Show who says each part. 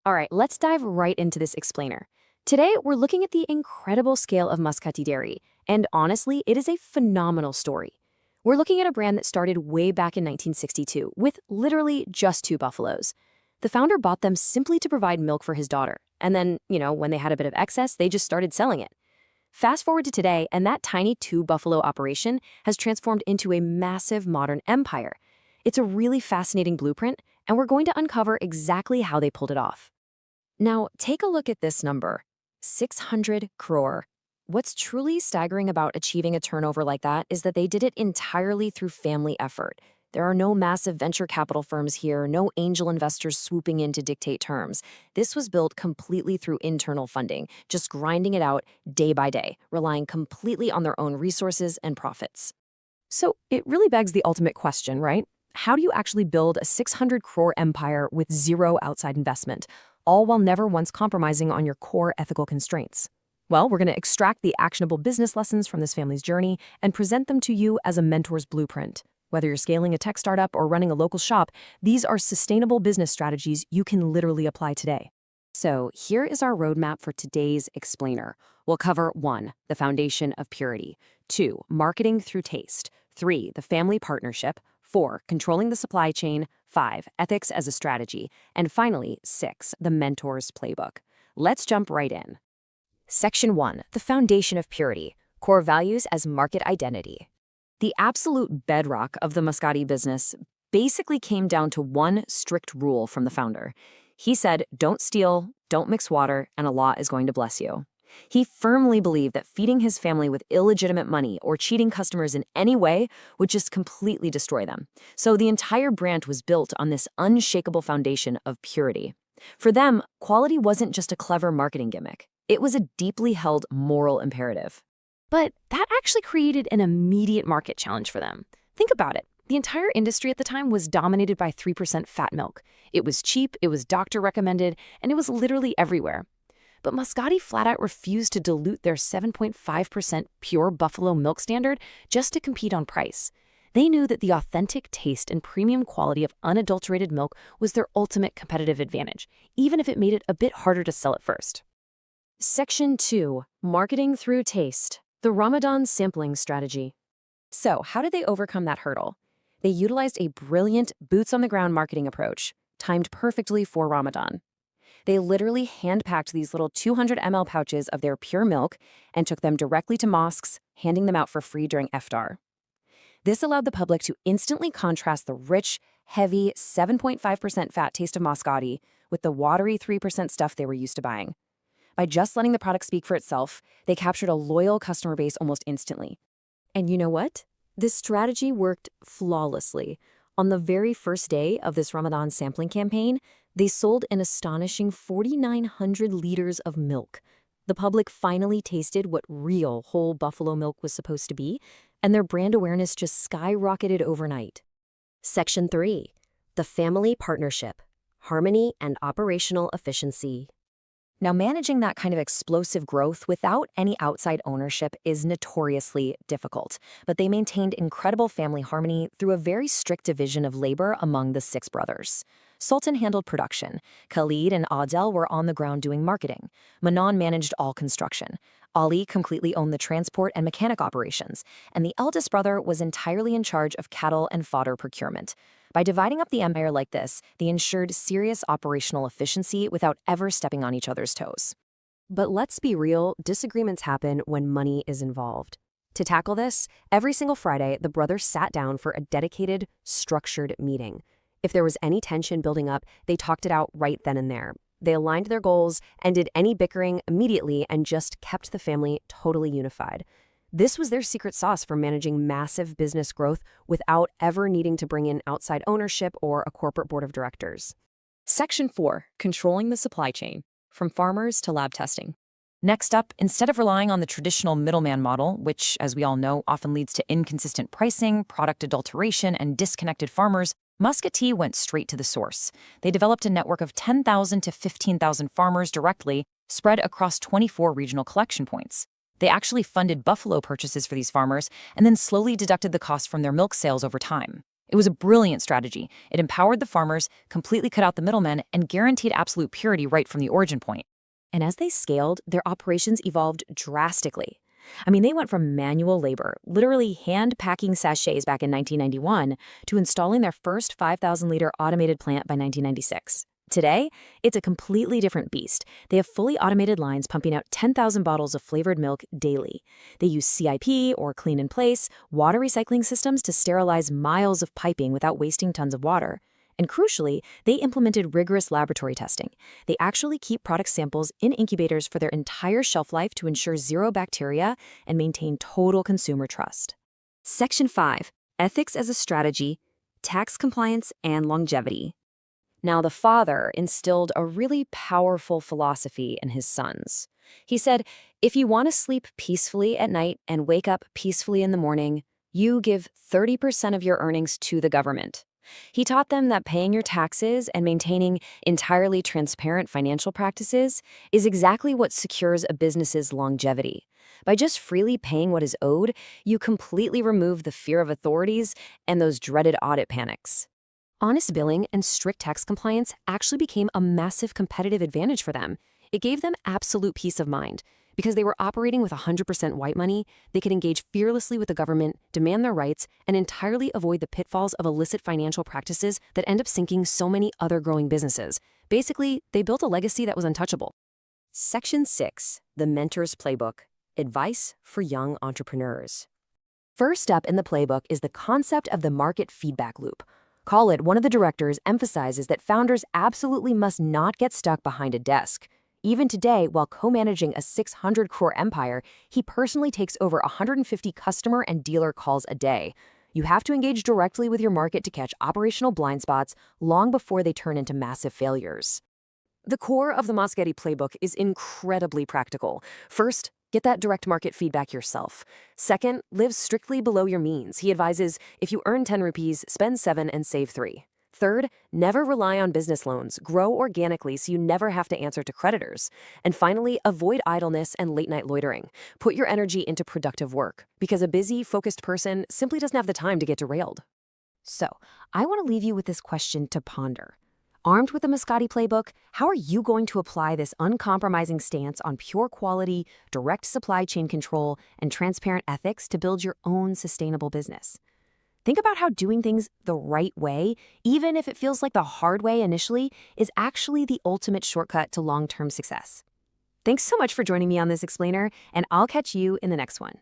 Speaker 1: All right, let's dive right into this explainer. Today, we're looking at the incredible scale of Masqati Dairy, and honestly, it is a phenomenal story. We're looking at a brand that started way back in 1962 with literally just two buffaloes. The founder bought them simply to provide milk for his daughter, and then, when they had a bit of excess, they just started selling it. Fast forward to today, and that tiny two-buffalo operation has transformed into a massive modern empire. It's a really fascinating blueprint, and we're going to uncover exactly how they pulled it off. Now, take a look at this number, 600 crore. What's truly staggering about achieving a turnover like that is that they did it entirely through family effort. There are no massive venture capital firms here, no angel investors swooping in to dictate terms. This was built completely through internal funding, just grinding it out day by day, relying completely on their own resources and profits. So it really begs the ultimate question, right? How do you actually build a 600 crore empire with zero outside investment, all while never once compromising on your core ethical constraints? Well, we're going to extract the actionable business lessons from this family's journey and present them to you as a mentor's blueprint. Whether you're scaling a tech startup or running a local shop, these are sustainable business strategies you can literally apply today. So here is our roadmap for today's explainer. We'll cover 1, the foundation of purity, 2, marketing through taste, 3, the family partnership, 4, controlling the supply chain, 5, ethics as a strategy, and finally, 6, the mentor's playbook. Let's jump right in. Section 1, the foundation of purity, core values as market identity. The absolute bedrock of the Masqati business basically came down to one strict rule from the founder. He said, don't steal, don't mix water, and Allah is going to bless you. He firmly believed that feeding his family with illegitimate money or cheating customers in any way would just completely destroy them. So the entire brand was built on this unshakable foundation of purity. For them, quality wasn't just a clever marketing gimmick. It was a deeply held moral imperative. But that actually created an immediate market challenge for them. Think about it. The entire industry at the time was dominated by 3% fat milk. It was cheap, it was doctor recommended, and it was literally everywhere. But Masqati flat out refused to dilute their 7.5% pure buffalo milk standard just to compete on price. They knew that the authentic taste and premium quality of unadulterated milk was their ultimate competitive advantage, even if it made it a bit harder to sell at first. Section 2, marketing through taste, the Ramadan sampling strategy. So, how did they overcome that hurdle? They utilized a brilliant boots-on-the-ground marketing approach, timed perfectly for Ramadan. They literally hand-packed these little 200 ml pouches of their pure milk and took them directly to mosques, handing them out for free during iftar. This allowed the public to instantly contrast the rich, heavy 7.5% fat taste of Masqati with the watery 3% stuff they were used to buying. By just letting the product speak for itself, they captured a loyal customer base almost instantly. And you know what? This strategy worked flawlessly. On the very first day of this Ramadan sampling campaign, they sold an astonishing 4,900 liters of milk. The public finally tasted what real whole buffalo milk was supposed to be, and their brand awareness just skyrocketed overnight. Section 3, the family partnership, harmony and operational efficiency. Now, managing that kind of explosive growth without any outside ownership is notoriously difficult, but they maintained incredible family harmony through a very strict division of labor among the 6 brothers. Sultan handled production. Khalid and Adel were on the ground doing marketing. Manan managed all construction. Ali completely owned the transport and mechanic operations, and the eldest brother was entirely in charge of cattle and fodder procurement. By dividing up the empire like this, they ensured serious operational efficiency without ever stepping on each other's toes. But let's be real, disagreements happen when money is involved. To tackle this, every single Friday, the brothers sat down for a dedicated, structured meeting. If there was any tension building up, they talked it out right then and there. They aligned their goals, ended any bickering immediately, and just kept the family totally unified. This was their secret sauce for managing massive business growth without ever needing to bring in outside ownership or a corporate board of directors. Section 4, controlling the supply chain, from farmers to lab testing. Next up, instead of relying on the traditional middleman model, which, as we all know, often leads to inconsistent pricing, product adulteration, and disconnected farmers, Masqati went straight to the source. They developed a network of 10,000 to 15,000 farmers directly, spread across 24 regional collection points. They actually funded buffalo purchases for these farmers and then slowly deducted the cost from their milk sales over time.
Speaker 2: It was a brilliant strategy. It empowered the farmers, completely cut out the middlemen, and guaranteed absolute purity right from the origin point.
Speaker 1: And as they scaled, their operations evolved drastically. I mean, they went from manual labor, literally hand-packing sachets back in 1991, to installing their first 5,000-liter automated plant by 1996. Today, it's a completely different beast. They have fully automated lines pumping out 10,000 bottles of flavored milk daily. They use CIP, or clean-in-place, water recycling systems to sterilize miles of piping without wasting tons of water. And crucially, they implemented rigorous laboratory testing. They actually keep product samples in incubators for their entire shelf life to ensure zero bacteria and maintain total consumer trust. Section 5. Ethics as a Strategy, Tax Compliance, and Longevity. Now, the father instilled a really powerful philosophy in his sons. He said, if you want to sleep peacefully at night and wake up peacefully in the morning, you give 30% of your earnings to the government. He taught them that paying your taxes and maintaining entirely transparent financial practices is exactly what secures a business's longevity. By just freely paying what is owed, you completely remove the fear of authorities and those dreaded audit panics. Honest billing and strict tax compliance actually became a massive competitive advantage for them. It gave them absolute peace of mind. Because they were operating with 100% white money, they could engage fearlessly with the government, demand their rights, and entirely avoid the pitfalls of illicit financial practices that end up sinking so many other growing businesses. Basically, they built a legacy that was untouchable. Section 6. The Mentor's Playbook. Advice for Young Entrepreneurs. First up in the playbook is the concept of the market feedback loop. Call it, one of the directors emphasizes that founders absolutely must not get stuck behind a desk. Even today, while co-managing a 600 crore empire, he personally takes over 150 customer and dealer calls a day. You have to engage directly with your market to catch operational blind spots long before they turn into massive failures. The core of the Masqati playbook is incredibly practical. First, get that direct market feedback yourself. Second, live strictly below your means. He advises, if you earn 10 rupees, spend 7 and save 3. Third, never rely on business loans. Grow organically so you never have to answer to creditors. And finally, avoid idleness and late-night loitering. Put your energy into productive work, because a busy, focused person simply doesn't have the time to get derailed. So, I want to leave you with this question to ponder. Armed with the Masqati playbook, how are you going to apply this uncompromising stance on pure quality, direct supply chain control, and transparent ethics to build your own sustainable business? Think about how doing things the right way, even if it feels like the hard way initially, is actually the ultimate shortcut to long-term success. Thanks so much for joining me on this explainer, and I'll catch you in the next one.